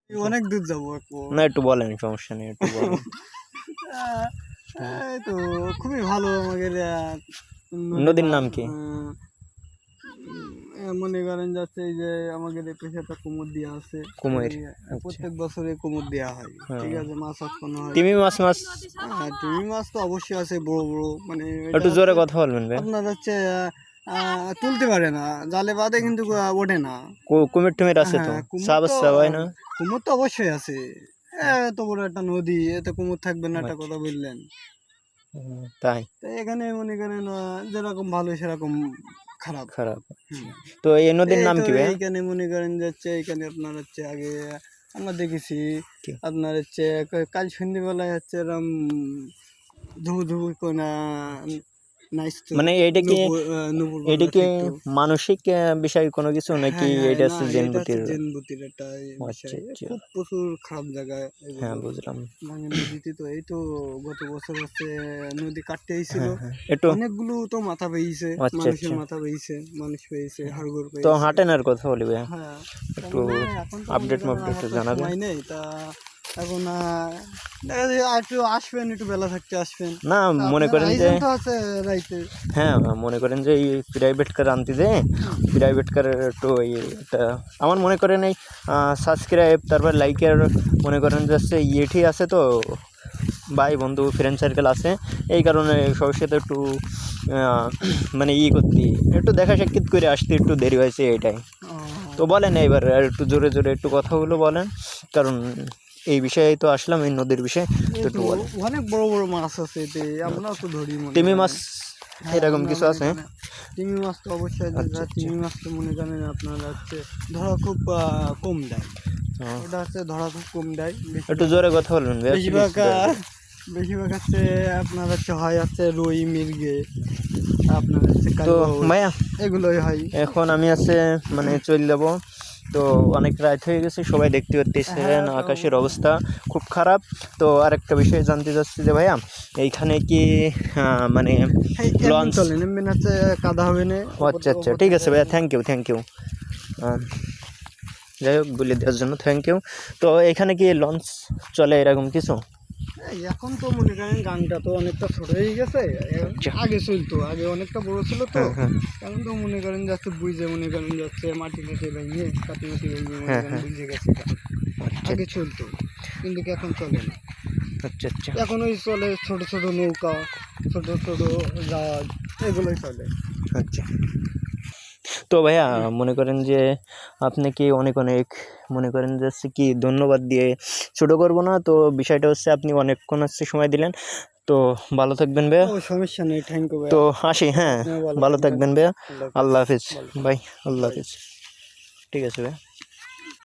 অনেক দূর যাবো না একটু বলেন, সমস্যা নেই, একটু বলেন। এই তো খুবই ভালো আমাদের নদীর নাম কি? মনে করেন যাচ্ছে এই যে আমাদের এই পেশে একটা কুমুর দেওয়া আছে, কুমির, প্রত্যেক বছরে কুমুর দেওয়া হয়, ঠিক আছে, মাছ আটকানো হয়। তিমি মাছ মাছ হ্যাঁ, তিমি মাছ তো অবশ্যই আছে, বড় বড়, মানে একটু জোরে কথা বলবেন ভাই। আপনার হচ্ছে তুলতে পারে না, জালে বাদে কিন্তু ওঠে না। কুমির টুমির আছে তো, হ্যাঁ, সাপ হয় না? কুমোর তো অবশ্যই আছে, এত বড় একটা নদী, এতে কুমোর থাকবে না, একটা কথা বললেন। তাই তো এখানে মনে করেন যেরকম ভালো সেরকম খারাপ খারাপ। তো এই নদীর নাম কি ভাই? এইখানে মনে করেন যাচ্ছে, এখানে আপনার হচ্ছে আগে আমরা দেখেছি আপনার হচ্ছে কাল সন্ধ্যেবেলায় হচ্ছে এরম ধুবু ধুবু কোনা মানে এটা কি মানসিক বিষয় কোনো কিছু নাকি? এটা হচ্ছে জেনবুতির একটা বিষয়, খুব প্রচুর খারাপ জায়গা। হ্যাঁ বুঝলাম। ভাঙের নদীতে তো এই তো গত বছর হচ্ছে নদী কাটতে এসেছিল, একটু অনেকগুলো তো মাথা পেয়েছে, মানুষের মাথা পেয়েছে, মানুষ পেয়েছে, হাড়গোড় পেয়েছে। তো হাটেনার কথা বলি ভাই, হ্যাঁ, একটু আপডেট একটু জানাবেন। সময় নেই, তা এখন দেখা যায় একটু আসবেন, একটু বেলা থাকতে আসবেন। না মনে করেন যে হ্যাঁ, মনে করেন যে এই প্রাইভেট কার আনতে যে প্রাইভেট কারের একটু এটা আমার মনে করেন এই সাবস্ক্রাইব তারপর লাইকের মনে করেন যাচ্ছে ইয়েটি আছে তো, ভাই বন্ধু ফ্রেন্ড সার্কেল আছে, এই কারণে সবার সাথে একটু মানে করতে একটু দেখা সাক্ষাৎ করে আসতে একটু দেরি হয়েছে, এইটাই। তো বলেন এবার একটু জোরে জোরে একটু কথাগুলো বলেন, কারণ এই বিষয়ে তো আসলাম, এই নদীর বিষয়ে তো একটু বলেন। অনেক বড় বড় মাছ আছে, আমরাও তো ধরি, তিমি মাছ এরকম কিছু আছে? তিমি মাছ তো অবশ্যই, তিমি মাছ তো মনে করেন আপনার হচ্ছে ধরা খুব কম দেয়, ওটা হচ্ছে ধরা খুব কম দেয়। একটু জোরে কথা বলবেন। বেশিরভাগ হচ্ছে আপনার হচ্ছে হয় হচ্ছে রুই, মৃগে, আপনার হচ্ছে তো ভাইয়া এগুলোই হয়। এখন আমি আছে মানে চলে যাবো, তো অনেক রাত হয়ে গেছে, সবাই দেখতে পাচ্ছেন আকাশের অবস্থা খুব খারাপ। তো আরেকটা বিষয় জানতে চাচ্ছি যে ভাইয়া এইখানে কি মানে লঞ্চ হচ্ছে কাদা হবে না? আচ্ছা আচ্ছা, ঠিক আছে ভাইয়া, থ্যাংক ইউ। যাই হোক বলে দেওয়ার জন্য থ্যাংক ইউ। তো এখানে কি লঞ্চ চলে এরকম কিছু? এখন তো মনে করেন গানটা তো অনেকটা ছোট হয়ে গেছে, আগে চলতো, আগে অনেকটা বড় ছিল তো, এখন তো মনে করেন যাচ্ছে বুঝে, মনে করেন যাচ্ছে মাটি মাটি ভেঙে কাটি ভেঙে বুঝে গেছে, আগে চলতো কিন্তু এখন চলে না। আচ্ছা আচ্ছা, এখন ওই চলে ছোট ছোট নৌকা, ছোট ছোট জাহাজ, এগুলোই চলে। আচ্ছা, তো ভাইয়া মনে করেন যে আপনাকে অনেক মনে করেন যাচ্ছে কি ধন্যবাদ দিয়ে ছোটো করবো না, তো বিষয়টা হচ্ছে আপনি অনেকক্ষণ হচ্ছে সময় দিলেন, তো ভালো থাকবেন ভাইয়া। সমস্যা নেই, থ্যাংক ইউ। তো আসি, হ্যাঁ ভালো থাকবেন ভাইয়া, আল্লাহ হাফিজ ভাই, আল্লাহ হাফিজ। ঠিক আছে ভাইয়া।